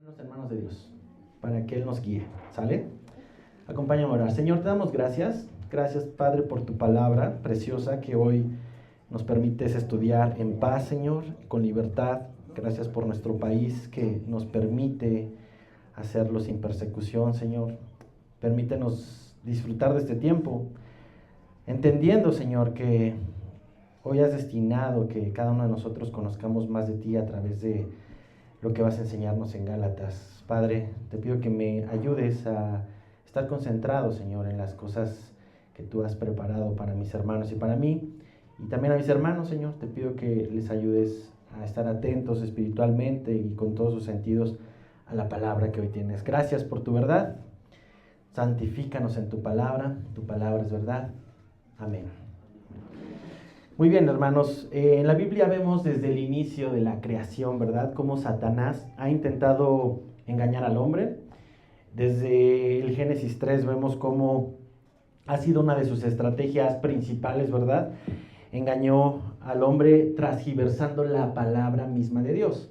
Los hermanos de Dios, para que Él nos guíe, ¿sale? Acompáñame a orar. Señor, te damos gracias. Gracias, Padre, por tu palabra preciosa que hoy nos permites estudiar en paz, Señor, con libertad. Gracias por nuestro país que nos permite hacerlo sin persecución, Señor. Permítenos disfrutar de este tiempo, entendiendo, Señor, que hoy has destinado que cada uno de nosotros conozcamos más de ti a través de lo que vas a enseñarnos en Gálatas. Padre, te pido que me ayudes a estar concentrado, Señor, en las cosas que tú has preparado para mis hermanos y para mí. Y también a mis hermanos, Señor, te pido que les ayudes a estar atentos espiritualmente y con todos sus sentidos a la palabra que hoy tienes. Gracias por tu verdad. Santifícanos en tu palabra es verdad. Amén. Muy bien, hermanos, en la Biblia vemos desde el inicio de la creación, ¿verdad?, cómo Satanás ha intentado engañar al hombre. Desde el Génesis 3 vemos cómo ha sido una de sus estrategias principales, ¿verdad? Engañó al hombre transgiversando la palabra misma de Dios.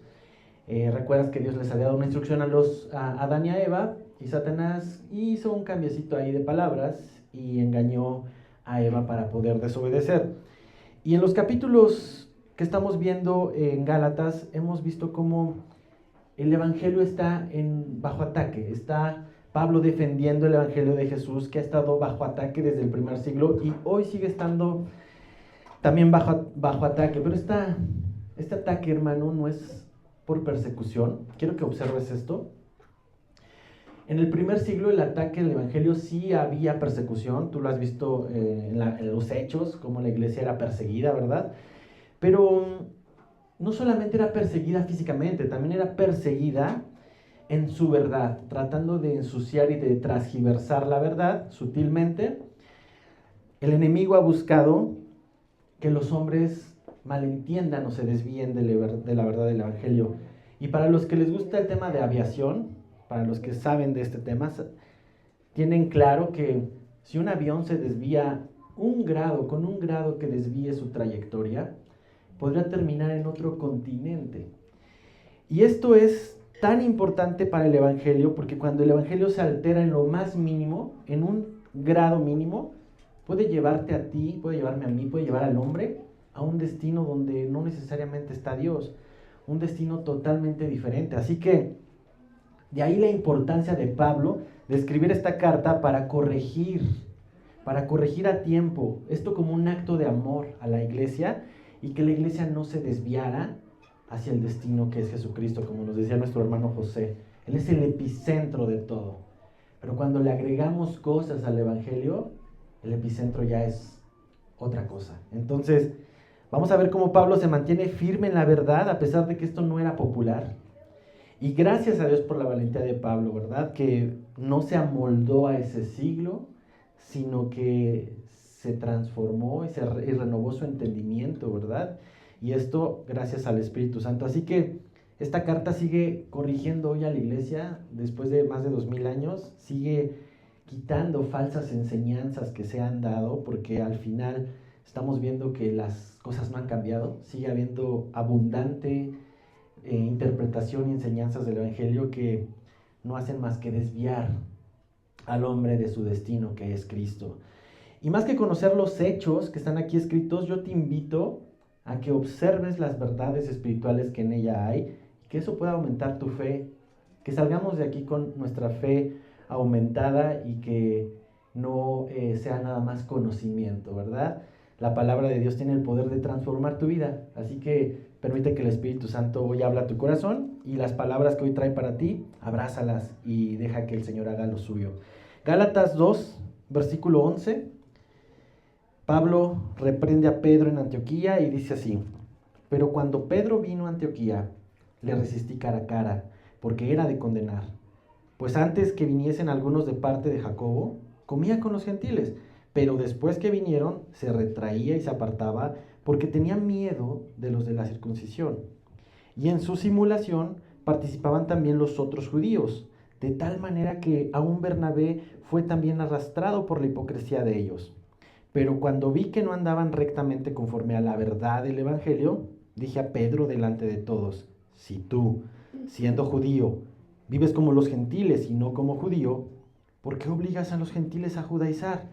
Recuerdas que Dios les había dado una instrucción a Adán y a Eva, y Satanás hizo un cambiecito ahí de palabras y engañó a Eva para poder desobedecer. Y en los capítulos que estamos viendo en Gálatas, hemos visto cómo el evangelio está bajo ataque. Está Pablo defendiendo el evangelio de Jesús, que ha estado bajo ataque desde el primer siglo y hoy sigue estando también bajo ataque. Pero este ataque, hermano, no es por persecución. Quiero que observes esto. En el primer siglo el ataque al evangelio sí había persecución. Tú lo has visto en los hechos, cómo la iglesia era perseguida, ¿verdad? Pero no solamente era perseguida físicamente, también era perseguida en su verdad, tratando de ensuciar y de transgiversar la verdad sutilmente. El enemigo ha buscado que los hombres malentiendan o se desvíen de la verdad del evangelio. Y para los que les gusta el tema de aviación, para los que saben de este tema, tienen claro que si un avión se desvía con un grado que desvíe su trayectoria, podría terminar en otro continente. Y esto es tan importante para el evangelio, porque cuando el evangelio se altera en lo más mínimo, en un grado mínimo, puede llevarte a ti, puede llevarme a mí, puede llevar al hombre a un destino donde no necesariamente está Dios, un destino totalmente diferente. Así que de ahí la importancia de Pablo de escribir esta carta para corregir a tiempo, esto como un acto de amor a la iglesia y que la iglesia no se desviara hacia el destino que es Jesucristo, como nos decía nuestro hermano José. Él es el epicentro de todo. Pero cuando le agregamos cosas al evangelio, el epicentro ya es otra cosa. Entonces, vamos a ver cómo Pablo se mantiene firme en la verdad a pesar de que esto no era popular. Y gracias a Dios por la valentía de Pablo, ¿verdad? Que no se amoldó a ese siglo, sino que se transformó y renovó su entendimiento, ¿verdad? Y esto gracias al Espíritu Santo. Así que esta carta sigue corrigiendo hoy a la iglesia, después de más de 2000 años, sigue quitando falsas enseñanzas que se han dado, porque al final estamos viendo que las cosas no han cambiado, sigue habiendo abundante interpretación y enseñanzas del evangelio que no hacen más que desviar al hombre de su destino, que es Cristo. Y más que conocer los hechos que están aquí escritos, yo te invito a que observes las verdades espirituales que en ella hay, y que eso pueda aumentar tu fe, que salgamos de aquí con nuestra fe aumentada y que no sea nada más conocimiento, ¿verdad? La palabra de Dios tiene el poder de transformar tu vida, así que permite que el Espíritu Santo hoy habla a tu corazón y las palabras que hoy trae para ti, abrázalas y deja que el Señor haga lo suyo. Gálatas 2, versículo 11. Pablo reprende a Pedro en Antioquía y dice así: pero cuando Pedro vino a Antioquía, le resistí cara a cara, porque era de condenar. Pues antes que viniesen algunos de parte de Jacobo, comía con los gentiles, pero después que vinieron, se retraía y se apartaba, porque tenía miedo de los de la circuncisión. Y en su simulación participaban también los otros judíos, de tal manera que aún Bernabé fue también arrastrado por la hipocresía de ellos. Pero cuando vi que no andaban rectamente conforme a la verdad del evangelio, dije a Pedro delante de todos: si tú, siendo judío, vives como los gentiles y no como judío, ¿por qué obligas a los gentiles a judaizar?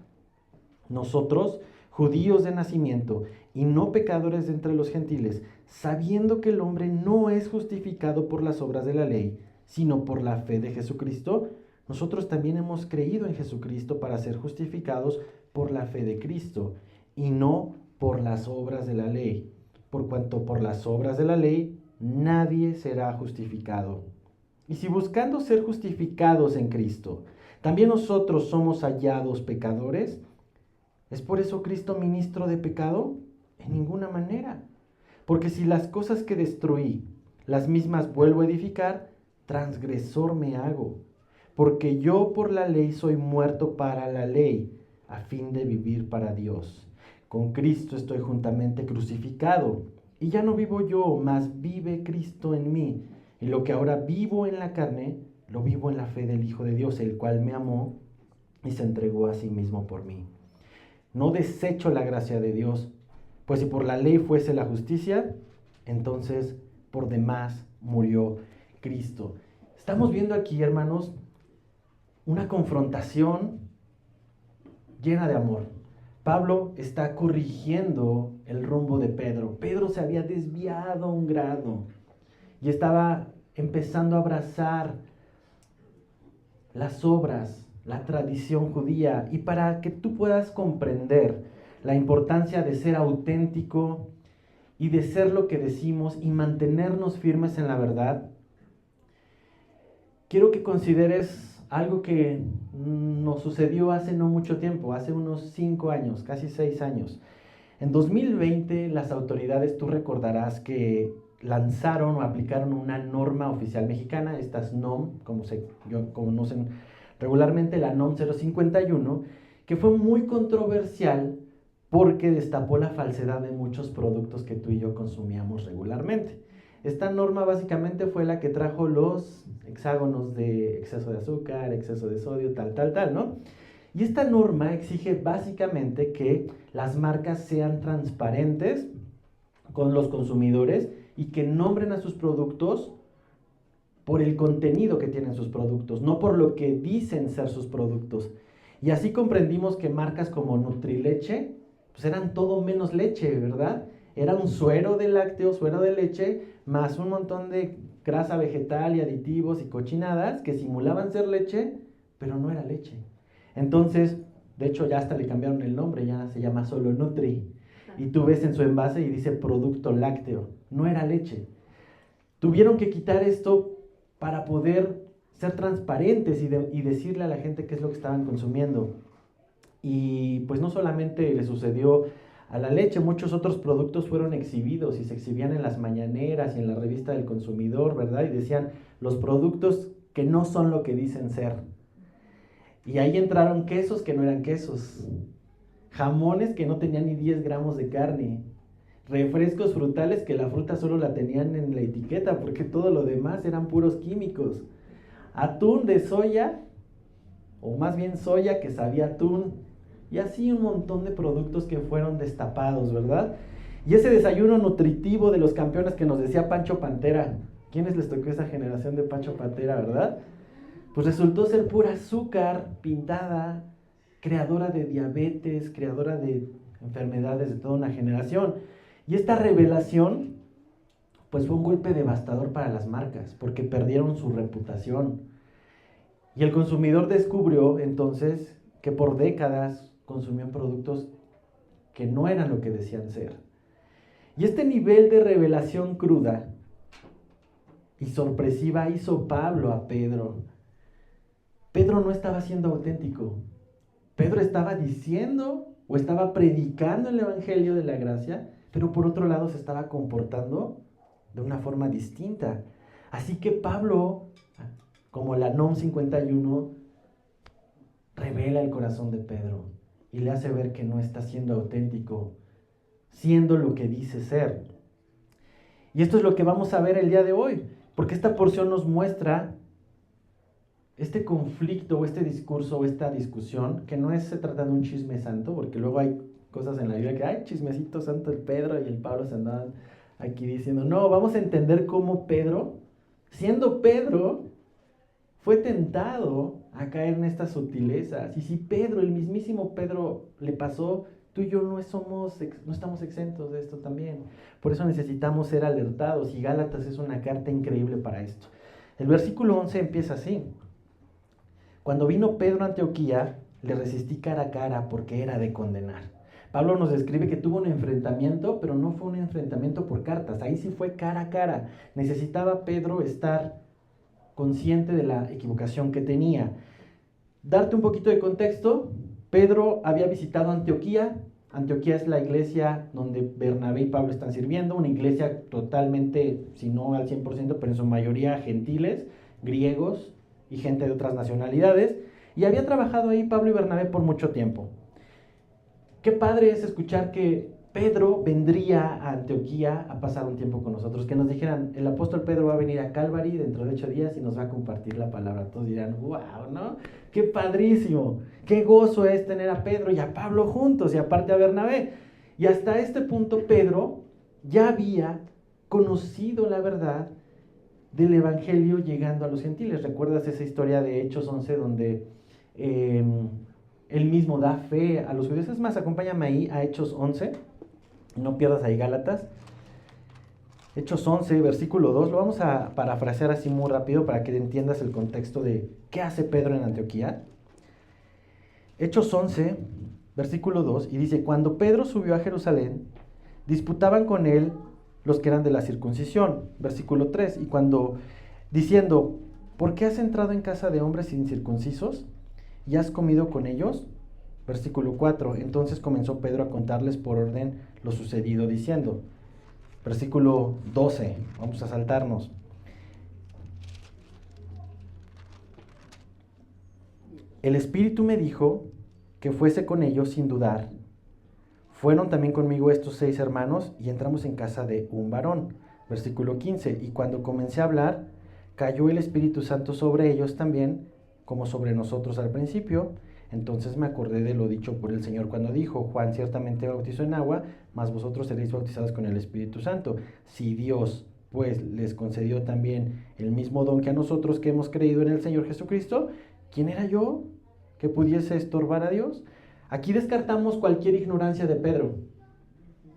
Nosotros, judíos de nacimiento y no pecadores de entre los gentiles, sabiendo que el hombre no es justificado por las obras de la ley, sino por la fe de Jesucristo, nosotros también hemos creído en Jesucristo para ser justificados por la fe de Cristo y no por las obras de la ley, por cuanto por las obras de la ley nadie será justificado. Y si buscando ser justificados en Cristo, también nosotros somos hallados pecadores, ¿es por eso Cristo ministro de pecado? En ninguna manera. Porque si las cosas que destruí, las mismas vuelvo a edificar, transgresor me hago. Porque yo por la ley soy muerto para la ley, a fin de vivir para Dios. Con Cristo estoy juntamente crucificado, y ya no vivo yo, mas vive Cristo en mí. Y lo que ahora vivo en la carne, lo vivo en la fe del Hijo de Dios, el cual me amó y se entregó a sí mismo por mí. No desecho la gracia de Dios, pues si por la ley fuese la justicia, entonces por demás murió Cristo. Estamos viendo aquí, hermanos, una confrontación llena de amor. Pablo está corrigiendo el rumbo de Pedro. Pedro se había desviado un grado y estaba empezando a abrazar las obras, la tradición judía. Y para que tú puedas comprender la importancia de ser auténtico y de ser lo que decimos y mantenernos firmes en la verdad, quiero que consideres algo que nos sucedió hace no mucho tiempo, hace unos 5 años, casi 6 años. En 2020 las autoridades, tú recordarás que lanzaron o aplicaron una norma oficial mexicana, estas NOM, como se conocen regularmente, la NOM 051, que fue muy controversial porque destapó la falsedad de muchos productos que tú y yo consumíamos regularmente. Esta norma básicamente fue la que trajo los hexágonos de exceso de azúcar, exceso de sodio, tal, ¿no? Y esta norma exige básicamente que las marcas sean transparentes con los consumidores y que nombren a sus productos por el contenido que tienen sus productos, no por lo que dicen ser sus productos. Y así comprendimos que marcas como Nutrileche, pues eran todo menos leche, ¿verdad? Era un suero de lácteos, suero de leche, más un montón de grasa vegetal y aditivos y cochinadas que simulaban ser leche, pero no era leche. Entonces, de hecho ya hasta le cambiaron el nombre, ya se llama solo Nutri. Y tú ves en su envase y dice producto lácteo, no era leche. Tuvieron que quitar esto para poder ser transparentes y decirle a la gente qué es lo que estaban consumiendo. Y pues no solamente le sucedió a la leche, muchos otros productos fueron exhibidos y se exhibían en las mañaneras y en la revista del consumidor, ¿verdad? Y decían los productos que no son lo que dicen ser. Y ahí entraron quesos que no eran quesos, jamones que no tenían ni 10 gramos de carne, refrescos frutales que la fruta solo la tenían en la etiqueta porque todo lo demás eran puros químicos, atún de soya, o más bien soya que sabía atún, y así un montón de productos que fueron destapados, ¿verdad? Y ese desayuno nutritivo de los campeones que nos decía Pancho Pantera, ¿quiénes les tocó esa generación de Pancho Pantera, verdad? Pues resultó ser pura azúcar pintada, creadora de diabetes, creadora de enfermedades de toda una generación. Y esta revelación, pues fue un golpe devastador para las marcas, porque perdieron su reputación. Y el consumidor descubrió entonces que por décadas consumían productos que no eran lo que decían ser. Y este nivel de revelación cruda y sorpresiva hizo Pablo a Pedro. Pedro no estaba siendo auténtico. Pedro estaba diciendo o estaba predicando el evangelio de la gracia, pero por otro lado se estaba comportando de una forma distinta. Así que Pablo, como la NOM 51, revela el corazón de Pedro y le hace ver que no está siendo auténtico, siendo lo que dice ser. Y esto es lo que vamos a ver el día de hoy, porque esta porción nos muestra este conflicto o este discurso o esta discusión, que no se trata de un chisme santo, porque luego hay cosas en la Biblia que hay chismecito santo, el Pedro y el Pablo se andaban aquí diciendo, no, vamos a entender cómo Pedro, siendo Pedro, fue tentado a caer en estas sutilezas. Y si Pedro, el mismísimo Pedro, le pasó, tú y yo no estamos exentos de esto también. Por eso necesitamos ser alertados, y Gálatas es una carta increíble para esto. El versículo 11 empieza así: cuando vino Pedro a Antioquía, le resistí cara a cara porque era de condenar. Pablo nos describe que tuvo un enfrentamiento, pero no fue un enfrentamiento por cartas, ahí sí fue cara a cara. Necesitaba Pedro estar consciente de la equivocación que tenía. Darte un poquito de contexto: Pedro había visitado Antioquía. Antioquía es la iglesia donde Bernabé y Pablo están sirviendo, una iglesia totalmente, si no al 100%, pero en su mayoría gentiles, griegos y gente de otras nacionalidades, y había trabajado ahí Pablo y Bernabé por mucho tiempo. Qué padre es escuchar que Pedro vendría a Antioquía a pasar un tiempo con nosotros, que nos dijeran, el apóstol Pedro va a venir a Calvary dentro de 8 días y nos va a compartir la palabra. Todos dirán, wow, ¿no? Qué padrísimo, qué gozo es tener a Pedro y a Pablo juntos, y aparte a Bernabé. Y hasta este punto Pedro ya había conocido la verdad del evangelio llegando a los gentiles. ¿Recuerdas esa historia de Hechos 11 donde él mismo da fe a los judíos? Es más, acompáñame ahí a Hechos 11, no pierdas ahí Gálatas. Hechos 11, versículo 2, lo vamos a parafrasear así muy rápido para que entiendas el contexto de qué hace Pedro en Antioquía. Hechos 11, versículo 2, y dice: cuando Pedro subió a Jerusalén, disputaban con él los que eran de la circuncisión. Versículo 3, y cuando, diciendo, ¿por qué has entrado en casa de hombres incircuncisos y has comido con ellos? Versículo 4, entonces comenzó Pedro a contarles por orden lo sucedido, diciendo, versículo 12, vamos a saltarnos. El Espíritu me dijo que fuese con ellos sin dudar. Fueron también conmigo estos 6 hermanos y entramos en casa de un varón. Versículo 15, y cuando comencé a hablar, cayó el Espíritu Santo sobre ellos también, como sobre nosotros al principio. Entonces me acordé de lo dicho por el Señor cuando dijo, Juan ciertamente bautizó en agua, mas vosotros seréis bautizados con el Espíritu Santo. Si Dios, pues, les concedió también el mismo don que a nosotros que hemos creído en el Señor Jesucristo, ¿quién era yo que pudiese estorbar a Dios? Aquí descartamos cualquier ignorancia de Pedro.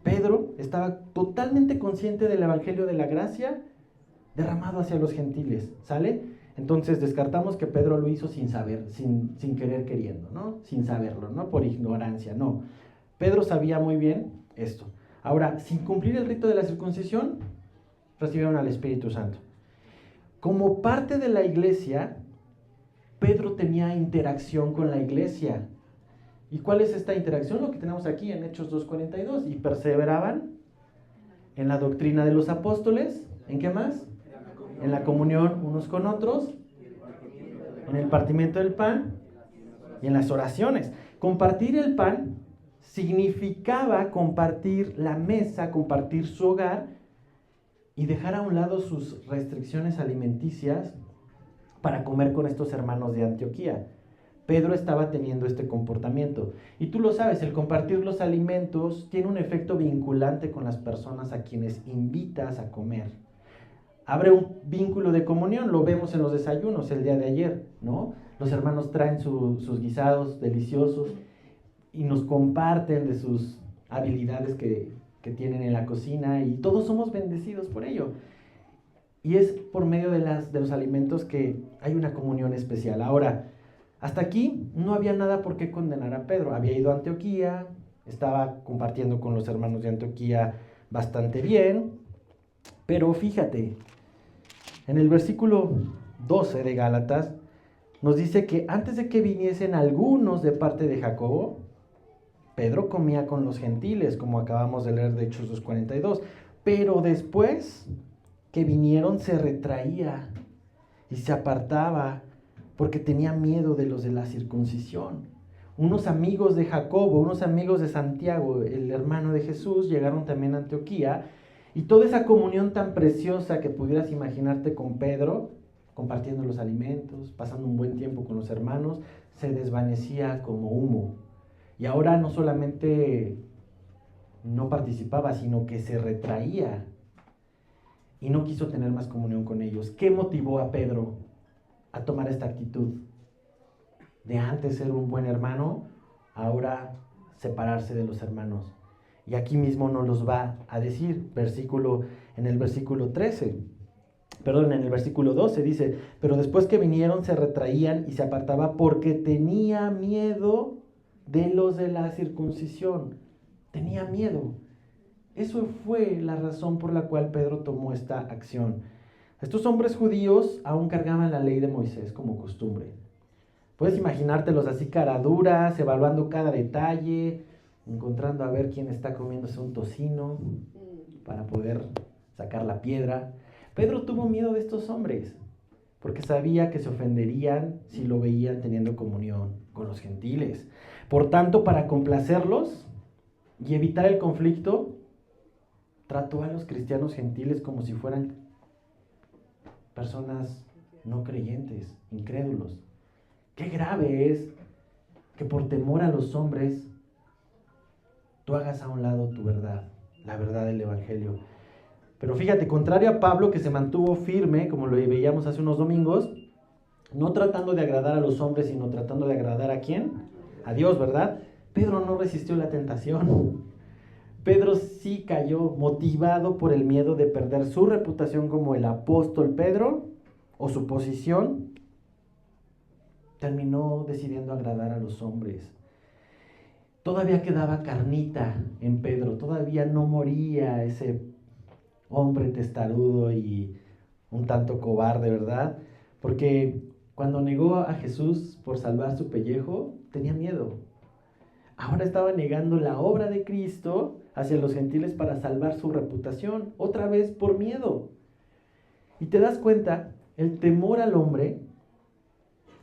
Pedro estaba totalmente consciente del evangelio de la gracia derramado hacia los gentiles, ¿sale? Entonces descartamos que Pedro lo hizo sin saber, sin querer queriendo, ¿no? Sin saberlo, no por ignorancia, no. Pedro sabía muy bien esto. Ahora, sin cumplir el rito de la circuncisión, recibieron al Espíritu Santo. Como parte de la iglesia, Pedro tenía interacción con la iglesia. ¿Y cuál es esta interacción? Lo que tenemos aquí en Hechos 2:42. Y perseveraban en la doctrina de los apóstoles. ¿En qué más? En la comunión unos con otros, en el partimiento del pan y en las oraciones. Compartir el pan significaba compartir la mesa, compartir su hogar y dejar a un lado sus restricciones alimenticias para comer con estos hermanos de Antioquía. Pedro estaba teniendo este comportamiento. Y tú lo sabes, el compartir los alimentos tiene un efecto vinculante con las personas a quienes invitas a comer. Abre un vínculo de comunión, lo vemos en los desayunos el día de ayer, ¿no? Los hermanos traen sus guisados deliciosos y nos comparten de sus habilidades que tienen en la cocina y todos somos bendecidos por ello. Y es por medio de los alimentos que hay una comunión especial. Ahora, hasta aquí no había nada por qué condenar a Pedro. Había ido a Antioquía, estaba compartiendo con los hermanos de Antioquía bastante bien, pero fíjate, en el versículo 12 de Gálatas nos dice que antes de que viniesen algunos de parte de Jacobo, Pedro comía con los gentiles, como acabamos de leer de Hechos 2:42, pero después que vinieron se retraía y se apartaba porque tenía miedo de los de la circuncisión. Unos amigos de Jacobo, unos amigos de Santiago, el hermano de Jesús, llegaron también a Antioquía. Y toda esa comunión tan preciosa que pudieras imaginarte con Pedro, compartiendo los alimentos, pasando un buen tiempo con los hermanos, se desvanecía como humo. Y ahora no solamente no participaba, sino que se retraía y no quiso tener más comunión con ellos. ¿Qué motivó a Pedro a tomar esta actitud de antes ser un buen hermano, ahora separarse de los hermanos. Y aquí mismo nos los va a decir, en el versículo 12 dice, pero después que vinieron se retraían y se apartaba porque tenía miedo de los de la circuncisión. Tenía miedo. Eso fue la razón por la cual Pedro tomó esta acción. Estos hombres judíos aún cargaban la ley de Moisés como costumbre. Puedes imaginártelos así caraduras, evaluando cada detalle, encontrando a ver quién está comiéndose un tocino para poder sacar la piedra. Pedro tuvo miedo de estos hombres, porque sabía que se ofenderían si lo veían teniendo comunión con los gentiles. Por tanto, para complacerlos y evitar el conflicto, trató a los cristianos gentiles como si fueran personas no creyentes, incrédulos. Qué grave es que por temor a los hombres tú hagas a un lado tu verdad, la verdad del Evangelio. Pero fíjate, contrario a Pablo, que se mantuvo firme, como lo veíamos hace unos domingos, no tratando de agradar a los hombres, sino tratando de agradar ¿a quién? A Dios, ¿verdad? Pedro no resistió la tentación. Pedro sí cayó motivado por el miedo de perder su reputación como el apóstol Pedro o su posición. Terminó decidiendo agradar a los hombres. Todavía quedaba carnita en Pedro, todavía no moría ese hombre testarudo y un tanto cobarde, ¿verdad? Porque cuando negó a Jesús por salvar su pellejo, tenía miedo. Ahora estaba negando la obra de Cristo hacia los gentiles para salvar su reputación, otra vez por miedo. Y te das cuenta, el temor al hombre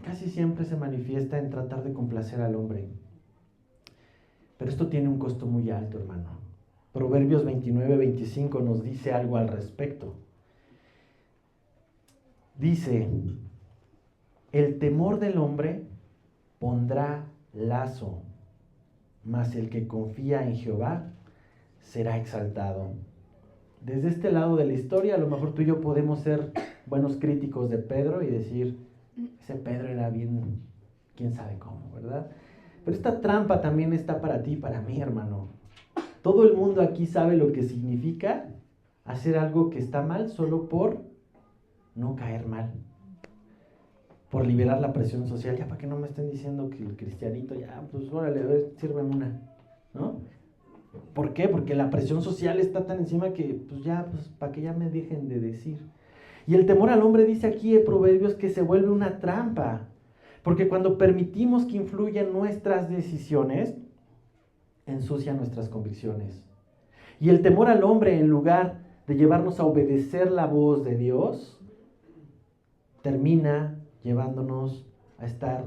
casi siempre se manifiesta en tratar de complacer al hombre. Pero esto tiene un costo muy alto, hermano. Proverbios 29-25 nos dice algo al respecto. Dice, el temor del hombre pondrá lazo, mas el que confía en Jehová será exaltado. Desde este lado de la historia, a lo mejor tú y yo podemos ser buenos críticos de Pedro y decir, ese Pedro era bien, quién sabe cómo, ¿verdad? Pero esta trampa también está para ti y para mí, hermano. Todo el mundo aquí sabe lo que significa hacer algo que está mal solo por no caer mal. Por liberar la presión social. Ya para que no me estén diciendo que el cristianito, ya, pues órale, a ver, sírveme una, ¿no? ¿Por qué? Porque la presión social está tan encima que, pues ya, pues para que ya me dejen de decir. Y el temor al hombre dice aquí en Proverbios que se vuelve una trampa. Porque cuando permitimos que influyan nuestras decisiones, ensucia nuestras convicciones. Y el temor al hombre, en lugar de llevarnos a obedecer la voz de Dios, termina llevándonos a estar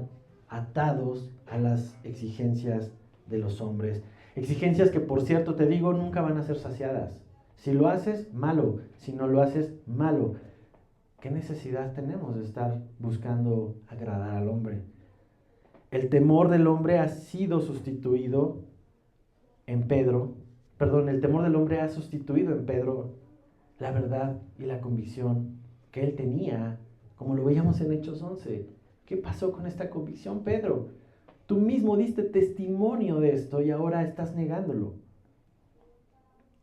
atados a las exigencias de los hombres. Exigencias que, por cierto, te digo, nunca van a ser saciadas. Si lo haces, malo. Si no lo haces, malo. ¿Qué necesidad tenemos de estar buscando agradar al hombre? El temor del hombre ha sido sustituido en Pedro. El temor del hombre ha sustituido en Pedro la verdad y la convicción que él tenía, como lo veíamos en Hechos 11. ¿Qué pasó con esta convicción, Pedro? Tú mismo diste testimonio de esto y ahora estás negándolo.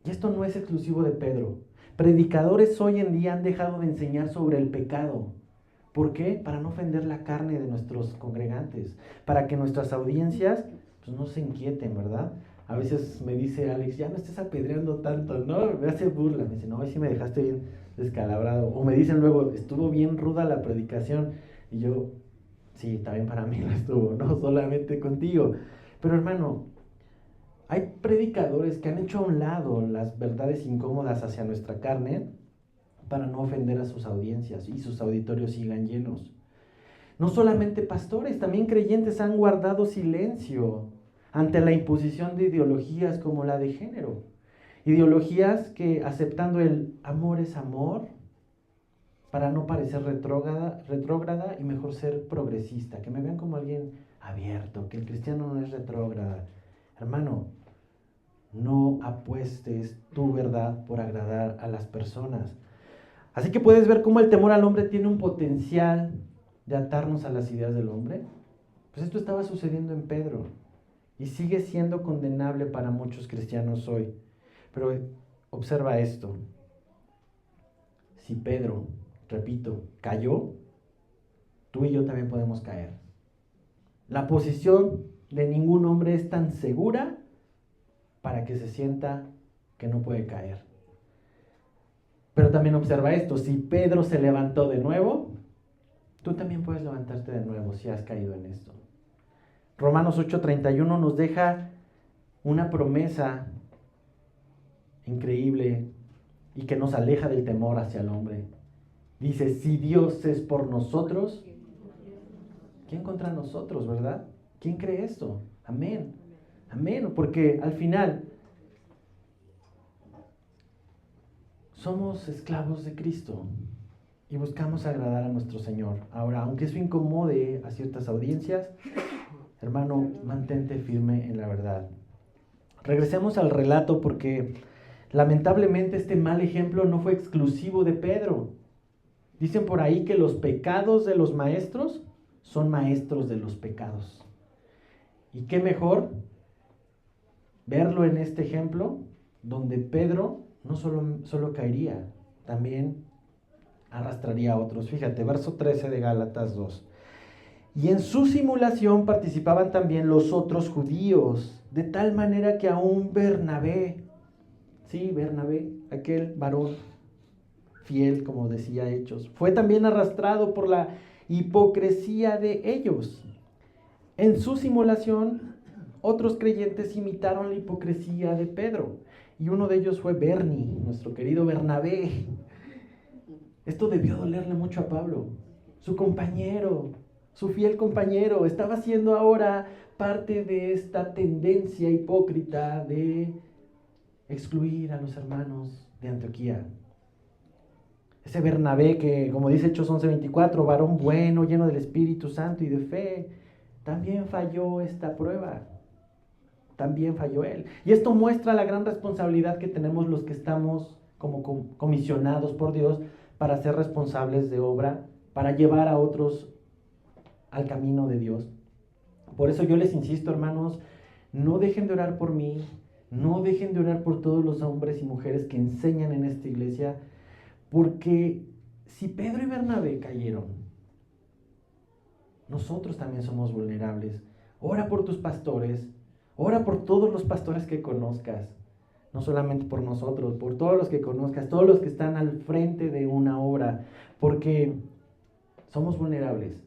Y esto no es exclusivo de Pedro. Predicadores hoy en día han dejado de enseñar sobre el pecado. ¿Por qué? Para no ofender la carne de nuestros congregantes, para que nuestras audiencias pues, no se inquieten, ¿verdad? A veces me dice Alex, ya no estés apedreando tanto, ¿no? Me hace burla, me dice, no, hoy sí me dejaste bien descalabrado. O me dicen luego, estuvo bien ruda la predicación. Y yo, sí, también para mí lo estuvo, no solamente contigo. Pero hermano, hay predicadores que han hecho a un lado las verdades incómodas hacia nuestra carne para no ofender a sus audiencias y sus auditorios sigan llenos. No solamente pastores, también creyentes han guardado silencio ante la imposición de ideologías como la de género. Ideologías que, aceptando el amor es amor, para no parecer retrógrada y mejor ser progresista, que me vean como alguien abierto, que el cristiano no es retrógrada. Hermano, no apuestes tu verdad por agradar a las personas. Así que puedes ver cómo el temor al hombre tiene un potencial de atarnos a las ideas del hombre? Pues esto estaba sucediendo en Pedro y sigue siendo condenable para muchos cristianos hoy. Pero observa esto. Si Pedro, repito, cayó, tú y yo también podemos caer. La posición de ningún hombre es tan segura para que se sienta que no puede caer. Pero también observa esto, si Pedro se levantó de nuevo, tú también puedes levantarte de nuevo si has caído en esto. Romanos 8:31 nos deja una promesa increíble y que nos aleja del temor hacia el hombre. Dice, si Dios es por nosotros, ¿quién contra nosotros, verdad? ¿Quién cree esto? Amén. Amén, porque al final somos esclavos de Cristo y buscamos agradar a nuestro Señor. Ahora, aunque eso incomode a ciertas audiencias, hermano, mantente firme en la verdad. Regresemos al relato porque lamentablemente este mal ejemplo no fue exclusivo de Pedro. Dicen por ahí que los pecados de los maestros son maestros de los pecados. ¿Y qué mejor verlo en este ejemplo donde Pedro no solo caería, también arrastraría a otros? Fíjate, verso 13 de Gálatas 2. Y en su simulación participaban también los otros judíos, de tal manera que aún Bernabé, aquel varón fiel, como decía Hechos, fue también arrastrado por la hipocresía de ellos. En su simulación, otros creyentes imitaron la hipocresía de Pedro, y uno de ellos fue Bernie, nuestro querido Bernabé. Esto debió dolerle mucho a Pablo, su compañero, su fiel compañero, estaba siendo ahora parte de esta tendencia hipócrita de excluir a los hermanos de Antioquía. Ese Bernabé que, como dice Hechos 11:24, varón bueno, lleno del Espíritu Santo y de fe, también falló esta prueba. También falló él. Y esto muestra la gran responsabilidad que tenemos los que estamos como comisionados por Dios para ser responsables de obra, para llevar a otros al camino de Dios. Por eso yo les insisto, hermanos, no dejen de orar por mí, no dejen de orar por todos los hombres y mujeres que enseñan en esta iglesia, porque si Pedro y Bernabé cayeron, nosotros también somos vulnerables. Ora por tus pastores, ora por todos los pastores que conozcas, no solamente por nosotros, por todos los que conozcas, todos los que están al frente de una obra, porque somos vulnerables.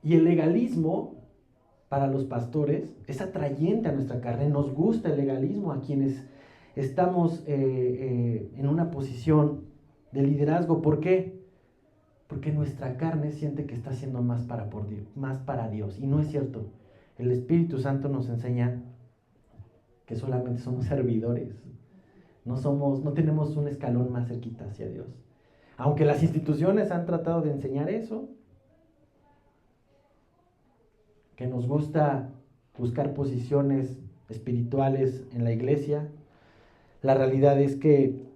Y el legalismo para los pastores es atrayente a nuestra carne. Nos gusta el legalismo a quienes estamos en una posición de liderazgo. ¿Por qué? Porque nuestra carne siente que está haciendo más para Dios. Y no es cierto. El Espíritu Santo nos enseña que solamente somos servidores. No tenemos un escalón más cerquita hacia Dios. Aunque las instituciones han tratado de enseñar eso, que nos gusta buscar posiciones espirituales en la iglesia, la realidad es que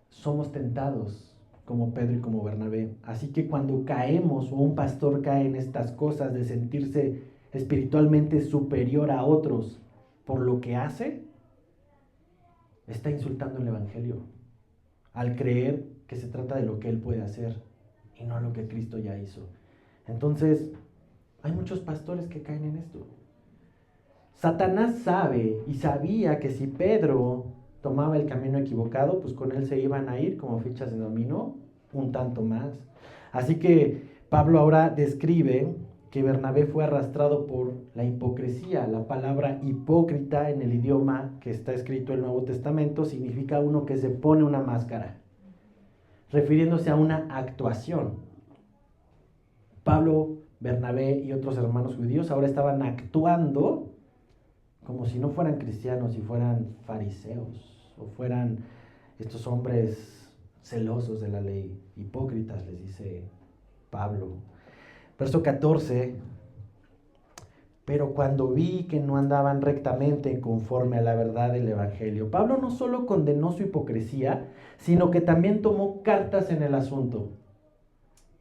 somos tentados como Pedro y como Bernabé. Así que cuando caemos o un pastor cae en estas cosas de sentirse espiritualmente superior a otros por lo que hace, está insultando el evangelio al creer que se trata de lo que él puede hacer y no lo que Cristo ya hizo. Entonces, hay muchos pastores que caen en esto. Satanás sabe y sabía que si Pedro tomaba el camino equivocado, pues con él se iban a ir como fichas de dominó un tanto más. Así que Pablo ahora describe que Bernabé fue arrastrado por la hipocresía. La palabra hipócrita en el idioma que está escrito en el Nuevo Testamento significa uno que se pone una máscara, refiriéndose a una actuación. Pablo, Bernabé y otros hermanos judíos ahora estaban actuando como si no fueran cristianos, si fueran fariseos o fueran estos hombres celosos de la ley, hipócritas, les dice Pablo. Verso 14, pero cuando vi que no andaban rectamente conforme a la verdad del evangelio. Pablo no solo condenó su hipocresía, sino que también tomó cartas en el asunto.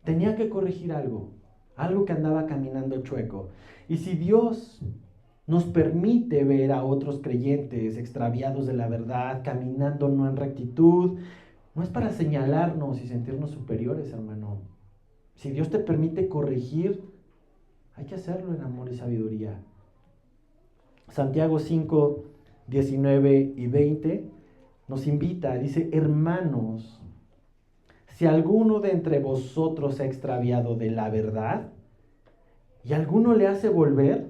Tenía que corregir algo. algo que andaba caminando chueco. Y si Dios nos permite ver a otros creyentes extraviados de la verdad, caminando no en rectitud, no es para señalarnos y sentirnos superiores, hermano. Si Dios te permite corregir, hay que hacerlo en amor y sabiduría. Santiago 5, 19 y 20 nos invita, dice: hermanos, si alguno de entre vosotros se ha extraviado de la verdad y alguno le hace volver,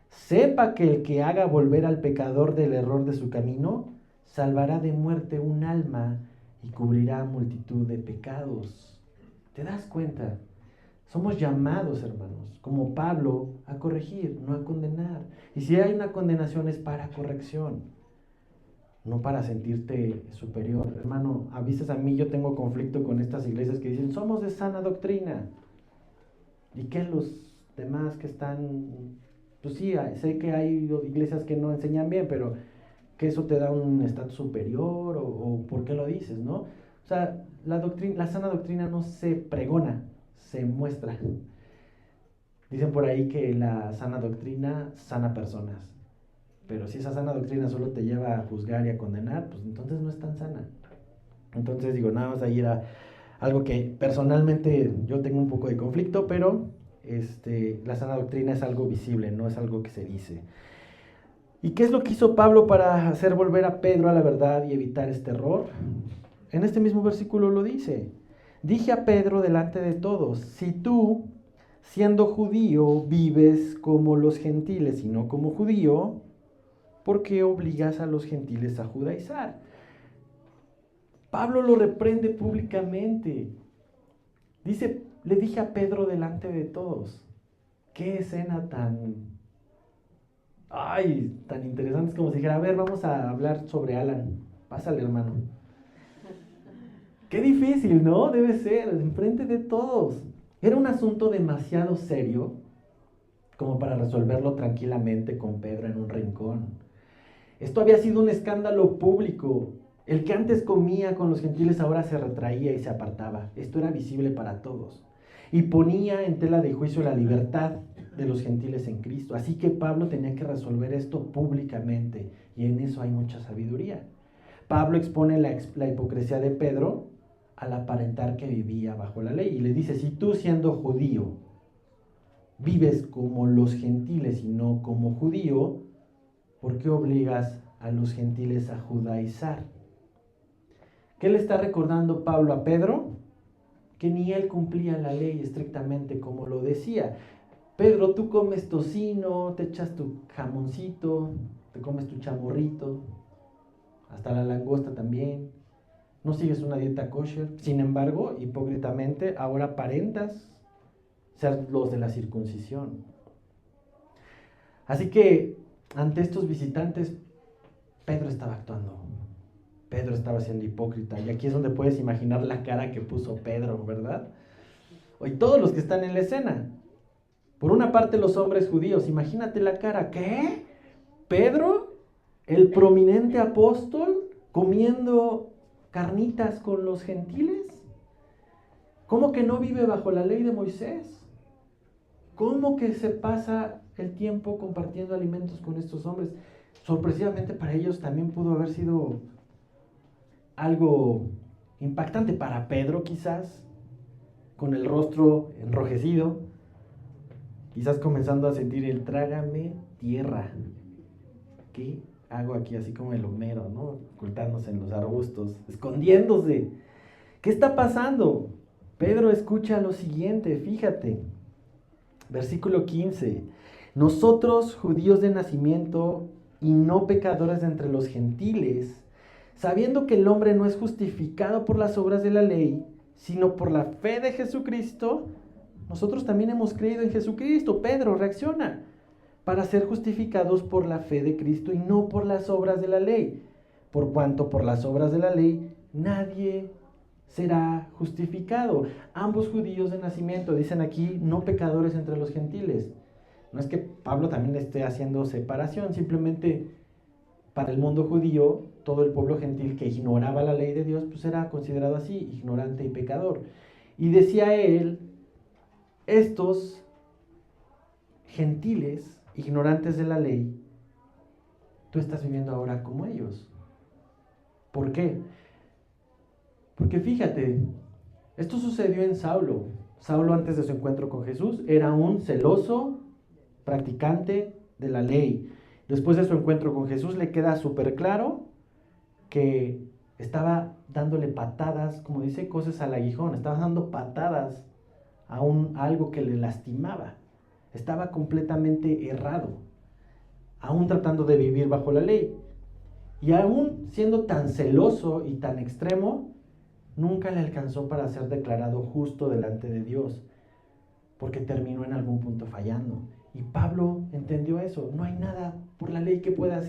sepa que el que haga volver al pecador del error de su camino, salvará de muerte un alma y cubrirá multitud de pecados. ¿Te das cuenta? Somos llamados, hermanos, como Pablo, a corregir, no a condenar. Y si hay una condenación es para corrección, no para sentirte superior. Hermano, a veces a mí yo tengo conflicto con estas iglesias que dicen, somos de sana doctrina. ¿Y qué los demás que están? Pues sí, sé que hay iglesias que no enseñan bien, pero que eso te da un estatus superior o ¿por qué lo dices, no? O sea, la sana doctrina no se pregona, se muestra. Dicen por ahí que la sana doctrina sana personas, pero si esa sana doctrina solo te lleva a juzgar y a condenar, pues entonces no es tan sana. Entonces digo, nada más ahí era algo que personalmente yo tengo un poco de conflicto, pero la sana doctrina es algo visible, no es algo que se dice. ¿Y qué es lo que hizo Pablo para hacer volver a Pedro a la verdad y evitar este error? En este mismo versículo lo dice: dije a Pedro delante de todos, si tú, siendo judío, vives como los gentiles y no como judío, ¿por qué obligas a los gentiles a judaizar? Pablo lo reprende públicamente. Dice, le dije a Pedro delante de todos. Qué escena tan interesante. Es como si dijera, a ver, vamos a hablar sobre Alan. Pásale, hermano. Qué difícil, ¿no? Debe ser, enfrente de todos. Era un asunto demasiado serio como para resolverlo tranquilamente con Pedro en un rincón. Esto había sido un escándalo público. El que antes comía con los gentiles ahora se retraía y se apartaba. Esto era visible para todos. Y ponía en tela de juicio la libertad de los gentiles en Cristo. Así que Pablo tenía que resolver esto públicamente. Y en eso hay mucha sabiduría. Pablo expone la hipocresía de Pedro al aparentar que vivía bajo la ley. Y le dice, si tú siendo judío vives como los gentiles y no como judío, ¿por qué obligas a los gentiles a judaizar? ¿Qué le está recordando Pablo a Pedro? Que ni él cumplía la ley estrictamente como lo decía. Pedro, tú comes tocino, te echas tu jamoncito, te comes tu chamorrito, hasta la langosta también. No sigues una dieta kosher. Sin embargo, hipócritamente, ahora aparentas ser los de la circuncisión. Así que, ante estos visitantes, Pedro estaba actuando. Pedro estaba siendo hipócrita. Y aquí es donde puedes imaginar la cara que puso Pedro, ¿verdad? Y todos los que están en la escena. Por una parte, los hombres judíos. Imagínate la cara. ¿Qué? ¿Pedro? ¿El prominente apóstol? ¿Comiendo carnitas con los gentiles? ¿Cómo que no vive bajo la ley de Moisés? ¿Cómo que se pasa el tiempo compartiendo alimentos con estos hombres? Sorpresivamente para ellos también pudo haber sido algo impactante. Para Pedro quizás, con el rostro enrojecido, quizás comenzando a sentir el trágame tierra. ¿Qué hago aquí? Así como el Homero, ¿no? Ocultándose en los arbustos, escondiéndose. ¿Qué está pasando? Pedro escucha lo siguiente, fíjate. Versículo 15. Nosotros, judíos de nacimiento y no pecadores de entre los gentiles, sabiendo que el hombre no es justificado por las obras de la ley, sino por la fe de Jesucristo, nosotros también hemos creído en Jesucristo. Pedro reacciona, para ser justificados por la fe de Cristo y no por las obras de la ley. Por cuanto por las obras de la ley nadie será justificado. Ambos judíos de nacimiento, dicen aquí, no pecadores entre los gentiles. No es que Pablo también esté haciendo separación, simplemente para el mundo judío, todo el pueblo gentil que ignoraba la ley de Dios, pues era considerado así, ignorante y pecador. Y decía él, estos gentiles, ignorantes de la ley, tú estás viviendo ahora como ellos. ¿Por qué? Porque fíjate, esto sucedió en Saulo. Saulo, antes de su encuentro con Jesús, era un celoso practicante de la ley. Después de su encuentro con Jesús le queda súper claro que estaba dándole patadas, como dice, cosas al aguijón, estaba dando patadas a algo que le lastimaba. Estaba completamente errado, aún tratando de vivir bajo la ley. Y aún siendo tan celoso y tan extremo, nunca le alcanzó para ser declarado justo delante de Dios, porque terminó en algún punto fallando. Y Pablo entendió eso. No hay nada por la ley que pueda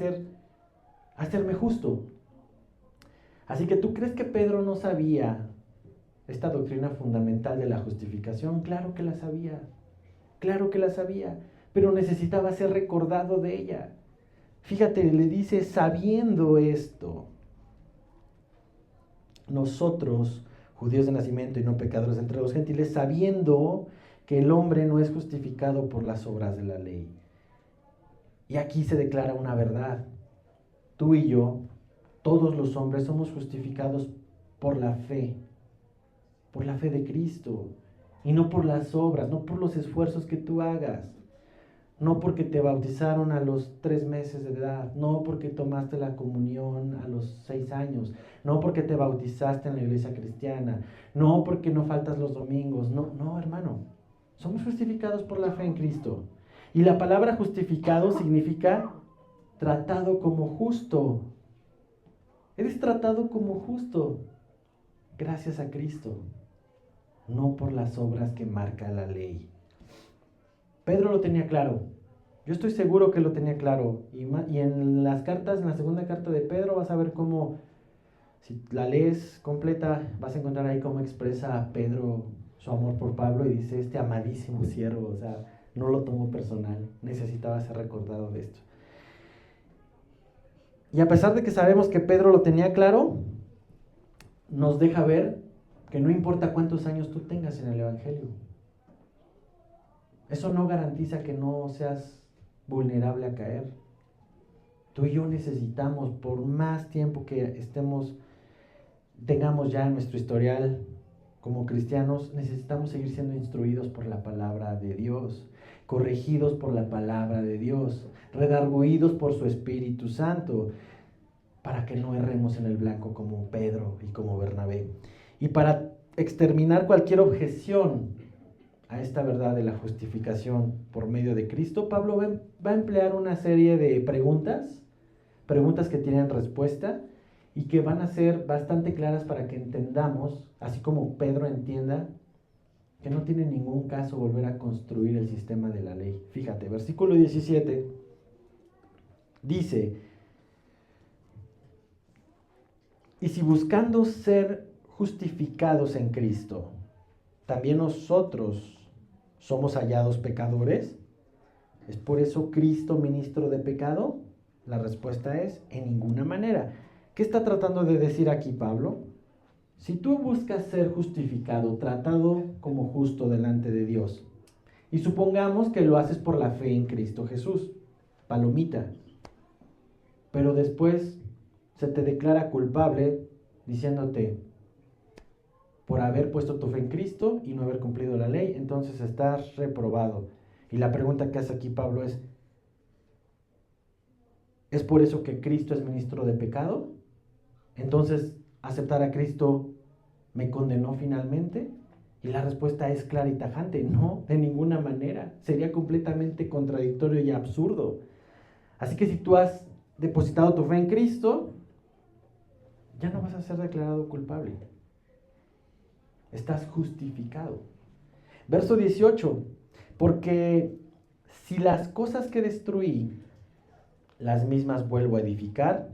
hacerme justo. Así que ¿tú crees que Pedro no sabía esta doctrina fundamental de la justificación? Claro que la sabía. Claro que la sabía. Pero necesitaba ser recordado de ella. Fíjate, le dice, sabiendo esto, nosotros, judíos de nacimiento y no pecadores entre los gentiles, sabiendo que el hombre no es justificado por las obras de la ley. Y aquí se declara una verdad. Tú y yo, todos los hombres, somos justificados por la fe de Cristo, y no por las obras, no por los esfuerzos que tú hagas, no porque te bautizaron a los 3 meses de edad, no porque tomaste la comunión a los 6 años, no porque te bautizaste en la iglesia cristiana, no porque no faltas los domingos, no, hermano, somos justificados por la fe en Cristo. Y la palabra justificado significa tratado como justo. Eres tratado como justo gracias a Cristo, no por las obras que marca la ley. Pedro lo tenía claro. Yo estoy seguro que lo tenía claro. Y en las cartas, en la segunda carta de Pedro, vas a ver cómo, si la lees completa, vas a encontrar ahí cómo expresa Pedro su amor por Pablo y dice, este amadísimo siervo, o sea, no lo tomó personal, necesitaba ser recordado de esto. Y a pesar de que sabemos que Pedro lo tenía claro, nos deja ver que no importa cuántos años tú tengas en el Evangelio, eso no garantiza que no seas vulnerable a caer. Tú y yo necesitamos, por más tiempo que tengamos ya en nuestro historial como cristianos, necesitamos seguir siendo instruidos por la palabra de Dios, corregidos por la palabra de Dios, redarguidos por su Espíritu Santo, para que no erremos en el blanco como Pedro y como Bernabé. Y para exterminar cualquier objeción a esta verdad de la justificación por medio de Cristo, Pablo va a emplear una serie de preguntas que tienen respuesta y que van a ser bastante claras para que entendamos, así como Pedro entienda, que no tiene ningún caso volver a construir el sistema de la ley. Fíjate, versículo 17 dice, y si buscando ser justificados en Cristo, también nosotros somos hallados pecadores, ¿es por eso Cristo ministro de pecado? La respuesta es, en ninguna manera. ¿Qué está tratando de decir aquí Pablo? Si tú buscas ser justificado, tratado como justo delante de Dios, y supongamos que lo haces por la fe en Cristo Jesús, palomita, pero después se te declara culpable diciéndote, por haber puesto tu fe en Cristo y no haber cumplido la ley, entonces estás reprobado. Y la pregunta que hace aquí Pablo ¿es por eso que Cristo es ministro de pecado? Entonces, ¿aceptar a Cristo me condenó finalmente? Y la respuesta es clara y tajante, no, de ninguna manera. Sería completamente contradictorio y absurdo. Así que si tú has depositado tu fe en Cristo, ya no vas a ser declarado culpable. Estás justificado. Verso 18, porque si las cosas que destruí, las mismas vuelvo a edificar,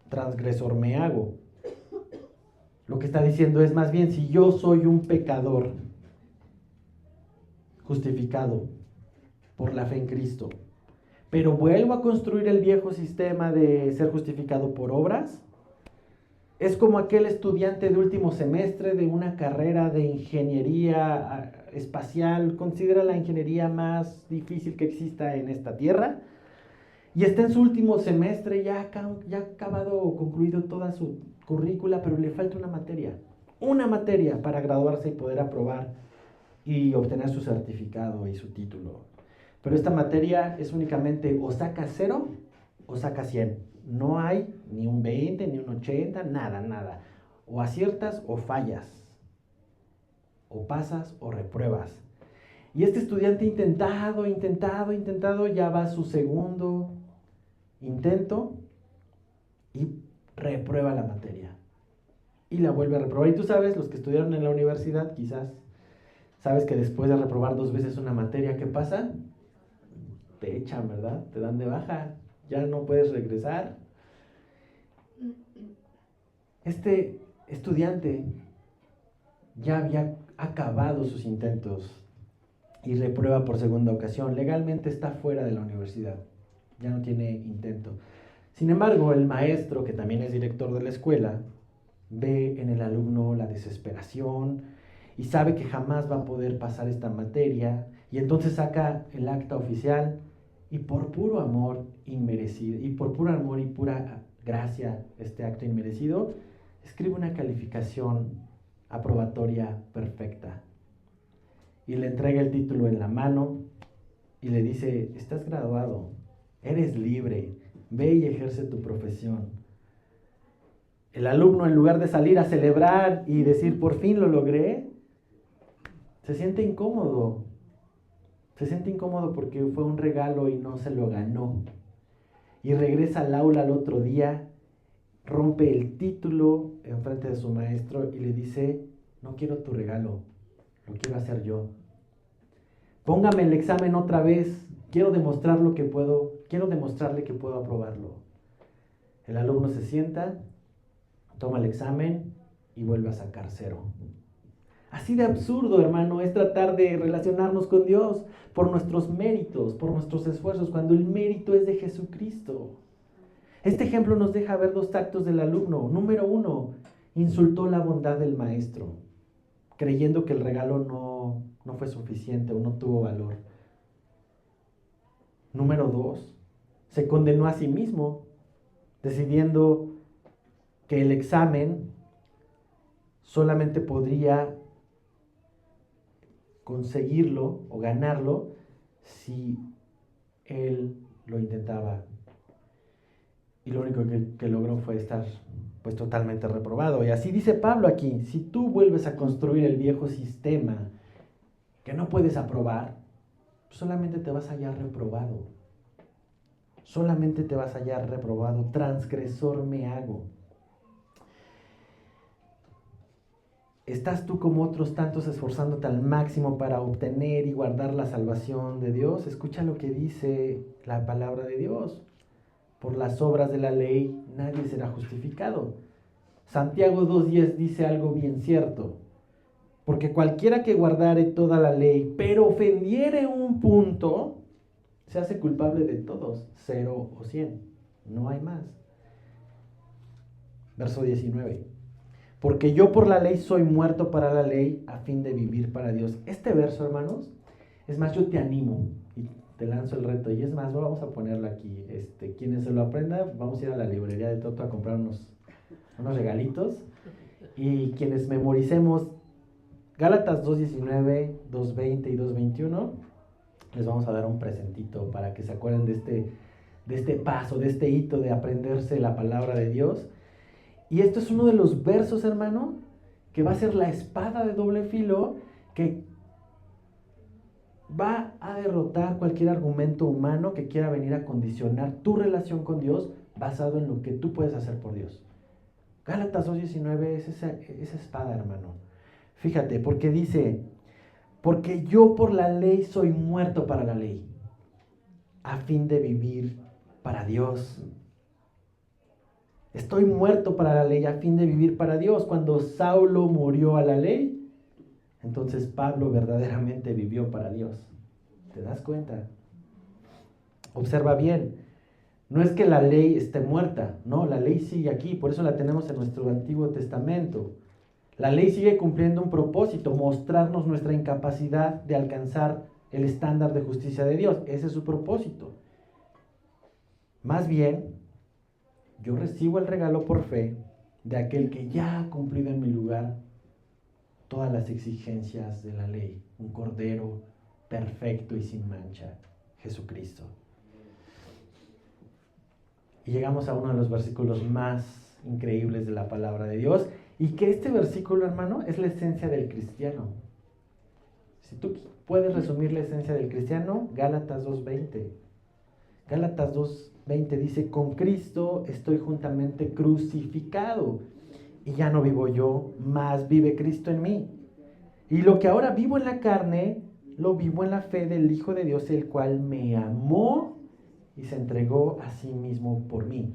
transgresor me hago. Lo que está diciendo es más bien, si yo soy un pecador justificado por la fe en Cristo, pero vuelvo a construir el viejo sistema de ser justificado por obras, es como aquel estudiante de último semestre de una carrera de ingeniería espacial, considera la ingeniería más difícil que exista en esta tierra, y está en su último semestre, ya ha acabado o concluido toda su currícula, pero le falta una materia para graduarse y poder aprobar y obtener su certificado y su título. Pero esta materia es únicamente o saca 0 o saca 100. No hay ni un 20, ni un 80, nada. O aciertas o fallas. O pasas o repruebas. Y este estudiante intentado, ya va a su segundo intento y reprueba la materia. Y la vuelve a reprobar. Y tú sabes, los que estudiaron en la universidad, quizás, sabes que después de reprobar 2 veces una materia, ¿qué pasa? Te echan, ¿verdad? Te dan de baja. Ya no puedes regresar. Este estudiante ya había acabado sus intentos y reprueba por segunda ocasión. Legalmente está fuera de la universidad. Ya no tiene intento. Sin embargo, el maestro, que también es director de la escuela, ve en el alumno la desesperación y sabe que jamás va a poder pasar esta materia, y entonces saca el acta oficial y por puro amor inmerecido, y por puro amor y pura gracia, este acto inmerecido, escribe una calificación aprobatoria perfecta y le entrega el título en la mano y le dice: estás graduado, eres libre, ve y ejerce tu profesión. El alumno, en lugar de salir a celebrar y decir por fin lo logré, se siente incómodo. Se siente incómodo porque fue un regalo y no se lo ganó. Y regresa al aula al otro día, rompe el título en frente de su maestro y le dice: no quiero tu regalo, lo quiero hacer yo. Póngame el examen otra vez, quiero demostrarle que puedo aprobarlo. El alumno se sienta, toma el examen y vuelve a sacar 0. Así de absurdo, hermano, es tratar de relacionarnos con Dios por nuestros méritos, por nuestros esfuerzos, cuando el mérito es de Jesucristo. Este ejemplo nos deja ver 2 actos del alumno. Número 1, insultó la bondad del maestro, creyendo que el regalo no fue suficiente o no tuvo valor. Número 2, se condenó a sí mismo, decidiendo que el examen solamente podría conseguirlo o ganarlo si él lo intentaba. Y lo único que logró fue estar pues totalmente reprobado. Y así dice Pablo aquí: si tú vuelves a construir el viejo sistema que no puedes aprobar, solamente te vas a hallar reprobado. Solamente te vas a hallar reprobado. Transgresor me hago. ¿Estás tú como otros tantos esforzándote al máximo para obtener y guardar la salvación de Dios? Escucha lo que dice la palabra de Dios. Por las obras de la ley nadie será justificado. Santiago 2:10 dice algo bien cierto. Porque cualquiera que guardare toda la ley, pero ofendiere un punto, se hace culpable de todos, 0 o 100. No hay más. Verso 19. Porque yo por la ley soy muerto para la ley, a fin de vivir para Dios. Este verso, hermanos, es más, yo te animo y te lanzo el reto. Y es más, vamos a ponerlo aquí. Quienes se lo aprendan, vamos a ir a la librería de Toto a comprar unos regalitos. Y quienes memoricemos Gálatas 2:19, 2:20 y 2:21, les vamos a dar un presentito para que se acuerden de este paso, de este hito de aprenderse la palabra de Dios. Y esto es uno de los versos, hermano, que va a ser la espada de doble filo que va a derrotar cualquier argumento humano que quiera venir a condicionar tu relación con Dios basado en lo que tú puedes hacer por Dios. Gálatas 2:19 es esa espada, hermano. Fíjate, porque dice: porque yo por la ley soy muerto para la ley, a fin de vivir para Dios. Estoy muerto para la ley a fin de vivir para Dios. Cuando Saulo murió a la ley, entonces Pablo verdaderamente vivió para Dios. ¿Te das cuenta? Observa bien. No es que la ley esté muerta, no, la ley sigue aquí, por eso la tenemos en nuestro Antiguo Testamento. La ley sigue cumpliendo un propósito, mostrarnos nuestra incapacidad de alcanzar el estándar de justicia de Dios. Ese es su propósito. Más bien, yo recibo el regalo por fe de aquel que ya ha cumplido en mi lugar todas las exigencias de la ley. Un cordero perfecto y sin mancha, Jesucristo. Y llegamos a uno de los versículos más increíbles de la palabra de Dios. Y que este versículo, hermano, es la esencia del cristiano. Si tú puedes resumir la esencia del cristiano, Gálatas 2:20. Gálatas 2:20 dice: con Cristo estoy juntamente crucificado, y ya no vivo yo, mas vive Cristo en mí. Y lo que ahora vivo en la carne, lo vivo en la fe del Hijo de Dios, el cual me amó y se entregó a sí mismo por mí.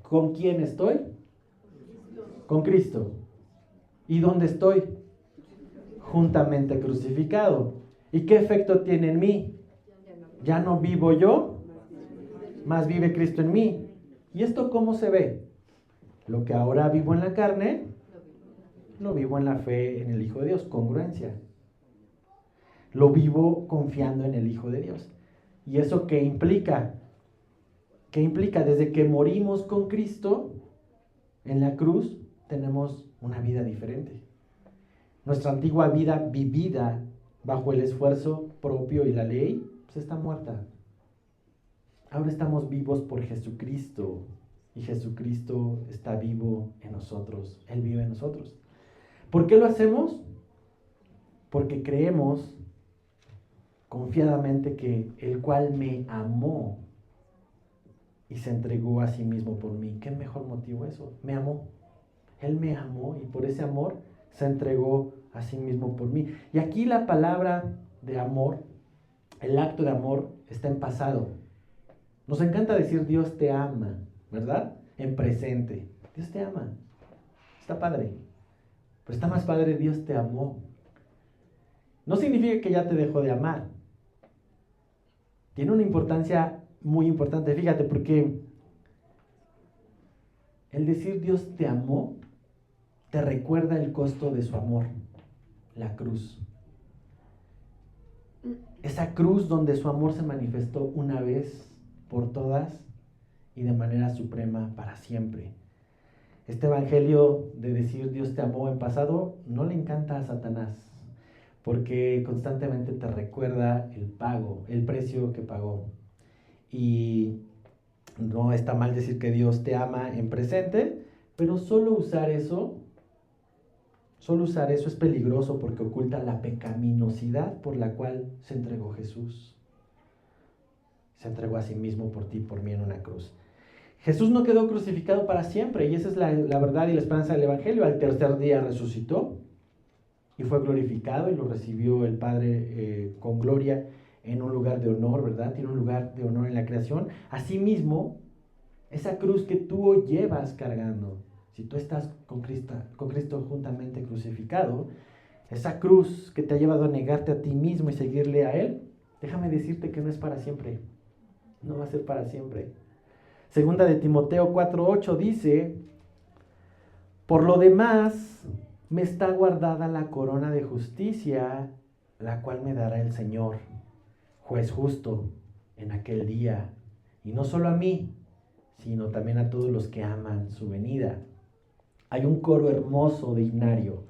¿Con quién estoy? Con Cristo. ¿Y dónde estoy? Juntamente crucificado. ¿Y qué efecto tiene en mí? Ya no vivo yo, mas vive Cristo en mí. ¿Y esto cómo se ve? Lo que ahora vivo en la carne, lo vivo en la fe en el Hijo de Dios. Congruencia. Lo vivo confiando en el Hijo de Dios. ¿Y eso qué implica? ¿Qué implica? Desde que morimos con Cristo en la cruz, tenemos una vida diferente. Nuestra antigua vida vivida bajo el esfuerzo propio y la ley, pues está muerta. Ahora estamos vivos por Jesucristo, y Jesucristo está vivo en nosotros. Él vive en nosotros. ¿Por qué lo hacemos? Porque creemos confiadamente que el cual me amó y se entregó a sí mismo por mí. ¿Qué mejor motivo eso? Me amó. Él me amó y por ese amor se entregó a sí mismo por mí. Y aquí la palabra de amor, el acto de amor, está en pasado. Nos encanta decir Dios te ama, ¿verdad? En presente. Dios te ama. Está padre. Pero está más padre, Dios te amó. No significa que ya te dejó de amar. Tiene una importancia muy importante. Fíjate, porque el decir Dios te amó te recuerda el costo de su amor, la cruz. Esa cruz donde su amor se manifestó una vez por todas y de manera suprema para siempre. Este evangelio de decir Dios te amó en pasado no le encanta a Satanás, porque constantemente te recuerda el pago, el precio que pagó. Y no está mal decir que Dios te ama en presente, pero solo usar eso es peligroso porque oculta la pecaminosidad por la cual se entregó Jesús. Se entregó a sí mismo por ti y por mí en una cruz. Jesús no quedó crucificado para siempre, y esa es la verdad y la esperanza del Evangelio. Al tercer día resucitó y fue glorificado, y lo recibió el Padre con gloria en un lugar de honor, ¿verdad? Tiene un lugar de honor en la creación. Asimismo, esa cruz que tú llevas cargando, si tú estás con Cristo juntamente crucificado, esa cruz que te ha llevado a negarte a ti mismo y seguirle a Él, déjame decirte que no es para siempre. No va a ser para siempre. Segunda de Timoteo 4:8 dice: por lo demás, me está guardada la corona de justicia, la cual me dará el Señor, juez justo, en aquel día. Y no solo a mí, sino también a todos los que aman su venida. Hay un coro hermoso de himnario,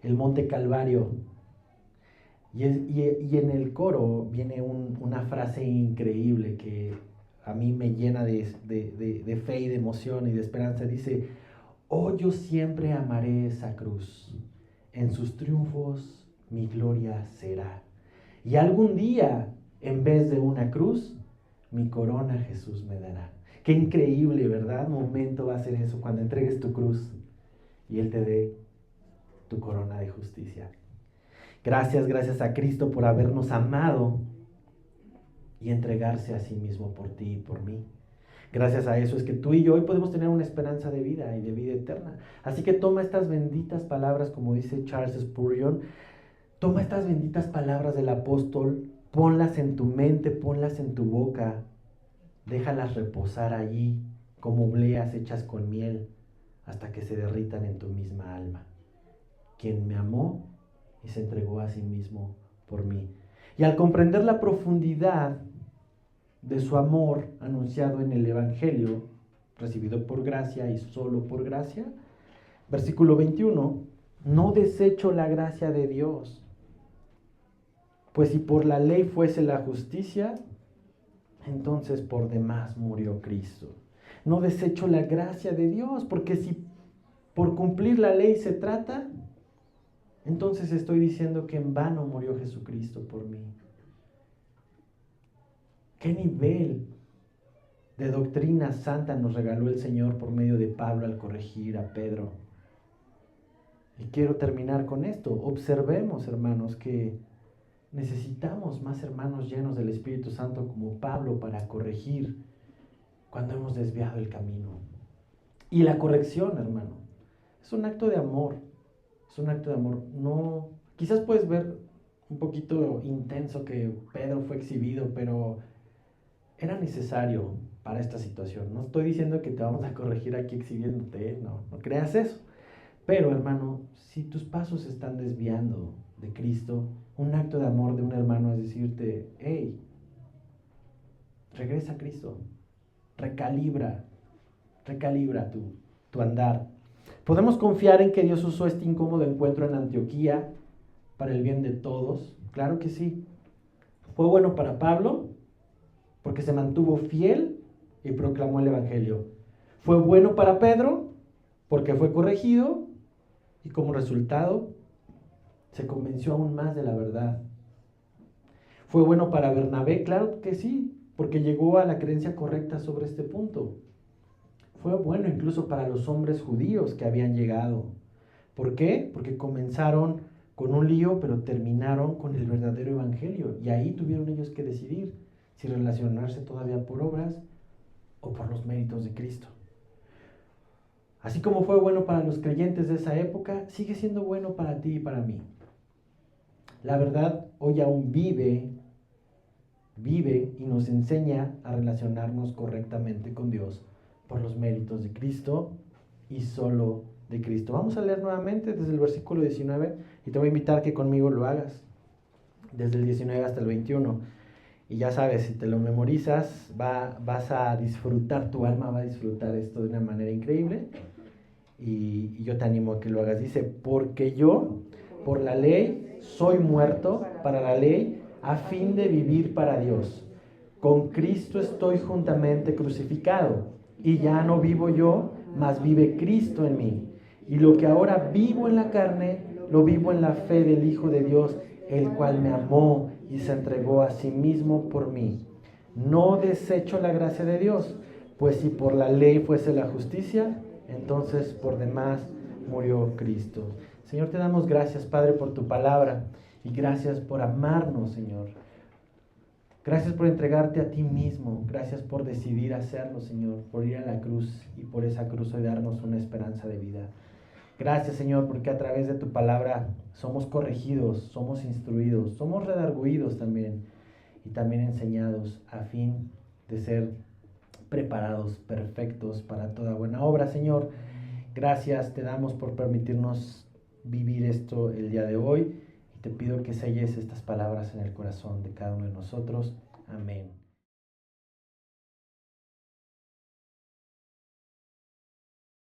el Monte Calvario. Y en el coro viene una frase increíble que a mí me llena de fe y de emoción y de esperanza. Dice: oh, yo siempre amaré esa cruz, en sus triunfos mi gloria será. Y algún día, en vez de una cruz, mi corona Jesús me dará. Qué increíble, ¿verdad? Momento va a ser eso, cuando entregues tu cruz y Él te dé tu corona de justicia. Gracias a Cristo por habernos amado y entregarse a sí mismo por ti y por mí. Gracias a eso es que tú y yo hoy podemos tener una esperanza de vida y de vida eterna. Así que toma estas benditas palabras, como dice Charles Spurgeon, toma estas benditas palabras del apóstol, ponlas en tu mente, ponlas en tu boca, déjalas reposar allí como obleas hechas con miel hasta que se derritan en tu misma alma. quien me amó y se entregó a sí mismo por mí. Y al comprender la profundidad de su amor anunciado en el Evangelio, recibido por gracia y solo por gracia, versículo 21, no desecho la gracia de Dios, pues si por la ley fuese la justicia, entonces por demás murió Cristo. No desecho la gracia de Dios, porque si por cumplir la ley se trata, entonces estoy diciendo que en vano murió Jesucristo por mí. ¿Qué nivel de doctrina santa nos regaló el Señor por medio de Pablo al corregir a Pedro? Y quiero terminar con esto. Observemos, hermanos, que necesitamos más hermanos llenos del Espíritu Santo como Pablo para corregir cuando hemos desviado el camino. Y la corrección, hermano, es un acto de amor. Es un acto de amor. No, quizás puedes ver un poquito intenso que Pedro fue exhibido, pero era necesario para esta situación. No estoy diciendo que te vamos a corregir aquí exhibiéndote, no creas eso. Pero, hermano, si tus pasos se están desviando de Cristo, un acto de amor de un hermano es decirte, hey, regresa a Cristo, recalibra tu andar. ¿Podemos confiar en que Dios usó este incómodo encuentro en Antioquía para el bien de todos? Claro que sí. Fue bueno para Pablo porque se mantuvo fiel y proclamó el Evangelio. Fue bueno para Pedro porque fue corregido y como resultado se convenció aún más de la verdad. ¿Fue bueno para Bernabé? Claro que sí, porque llegó a la creencia correcta sobre este punto. Fue bueno incluso para los hombres judíos que habían llegado. ¿Por qué? Porque comenzaron con un lío, pero terminaron con el verdadero evangelio. Y ahí tuvieron ellos que decidir si relacionarse todavía por obras o por los méritos de Cristo. Así como fue bueno para los creyentes de esa época, sigue siendo bueno para ti y para mí. La verdad hoy aún vive y nos enseña a relacionarnos correctamente con Dios por los méritos de Cristo y solo de Cristo. Vamos a leer nuevamente desde el versículo 19 y te voy a invitar que conmigo lo hagas, desde el 19 hasta el 21. Y ya sabes, si te lo memorizas, vas a disfrutar, tu alma va a disfrutar esto de una manera increíble. Y yo te animo a que lo hagas. Dice, porque yo, por la ley, soy muerto para la ley, a fin de vivir para Dios. Con Cristo estoy juntamente crucificado, y ya no vivo yo, mas vive Cristo en mí. Y lo que ahora vivo en la carne, lo vivo en la fe del Hijo de Dios, el cual me amó y se entregó a sí mismo por mí. No desecho la gracia de Dios, pues si por la ley fuese la justicia, entonces por demás murió Cristo. Señor, te damos gracias, Padre, por tu palabra y gracias por amarnos, Señor. Gracias por entregarte a ti mismo. Gracias por decidir hacerlo, Señor, por ir a la cruz y por esa cruz hoy darnos una esperanza de vida. Gracias, Señor, porque a través de tu palabra somos corregidos, somos instruidos, somos redarguidos también y también enseñados a fin de ser preparados, perfectos para toda buena obra. Señor, gracias te damos por permitirnos vivir esto el día de hoy y te pido que selles estas palabras en el corazón de cada uno de nosotros. Amén.